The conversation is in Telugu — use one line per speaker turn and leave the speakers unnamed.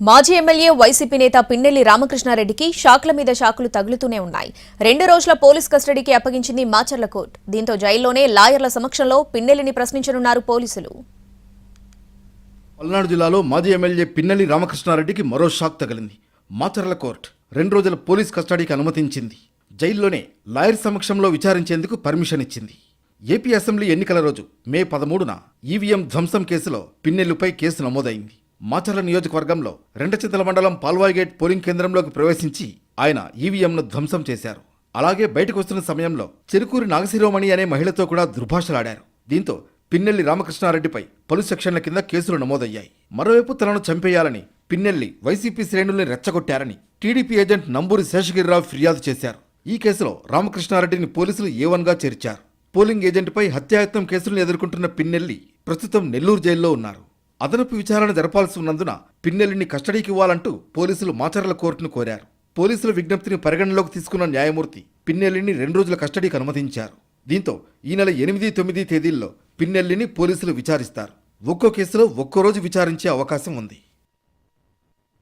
మాజీ ఎమ్మెల్యే వైసీపీ నేత పిన్నెల్లి రామకృష్ణారెడ్డికి షాక్ల మీద షాకులు తగులుతూనే ఉన్నాయి. 2 రోజుల పోలీస్ కస్టడీకి అప్పగించింది మాచర్ల కోర్టు. దీంతో జైల్లోనే లాయర్ల సమక్షంలో పిన్నెల్లిని ప్రశ్నించనున్నారు పోలీసులు.
పల్నాడు జిల్లాలో మాజీ ఎమ్మెల్యే పిన్నెల్లి రామకృష్ణారెడ్డికి మరో షాక్ తగిలింది. మాచర్ల కోర్టు 2 రోజుల పోలీస్ కస్టడీకి అనుమతించింది. జైల్లోనే లాయర్ సమక్షంలో విచారించేందుకు పర్మిషన్ ఇచ్చింది. ఏపీ అసెంబ్లీ ఎన్నికల రోజు మే 13న ఈవీఎం ధ్వంసం కేసులో పిన్నెల్లిపై కేసు నమోదైంది. మాచర్ల నియోజకవర్గంలో రెండచింతల మండలం పాల్వాయిగేట్ పోలింగ్ కేంద్రంలోకి ప్రవేశించి ఆయన ఈవీఎంను ధ్వంసం చేశారు. అలాగే బయటకు వస్తున్న సమయంలో చెరుకూరి నాగశిరోమణి అనే మహిళతో కూడా దుర్భాషలాడారు. దీంతో పిన్నెల్లి రామకృష్ణారెడ్డిపై పలు సెక్షన్ల కింద కేసులు నమోదయ్యాయి. మరోవైపు తనను చంపేయాలని పిన్నెల్లి వైసీపీ శ్రేణుల్ని రెచ్చగొట్టారని టీడీపీ ఏజెంట్ నంబూరి శేషగిరిరావు ఫిర్యాదు చేశారు. ఈ కేసులో రామకృష్ణారెడ్డిని పోలీసులు A1గా చేర్చారు. పోలింగ్ ఏజెంట్పై హత్యాయత్నం కేసులను ఎదుర్కొంటున్న పిన్నెల్లి ప్రస్తుతం నెల్లూరు జైల్లో ఉన్నారు. అదనపు విచారణ జరపాల్సి ఉన్నందున పిన్నెల్లిని కస్టడీకి ఇవ్వాలంటూ పోలీసులు మాచర్ల కోర్టును కోరారు. పోలీసుల విజ్ఞప్తిని పరిగణనలోకి తీసుకున్న న్యాయమూర్తి పిన్నెల్లిని 2 రోజుల కస్టడీకి అనుమతించారు. దీంతో ఈ నెల 8, 9 తేదీల్లో పిన్నెల్లిని పోలీసులు విచారిస్తారు. ఒక్కో కేసులో ఒక్కో రోజు విచారించే అవకాశం ఉంది.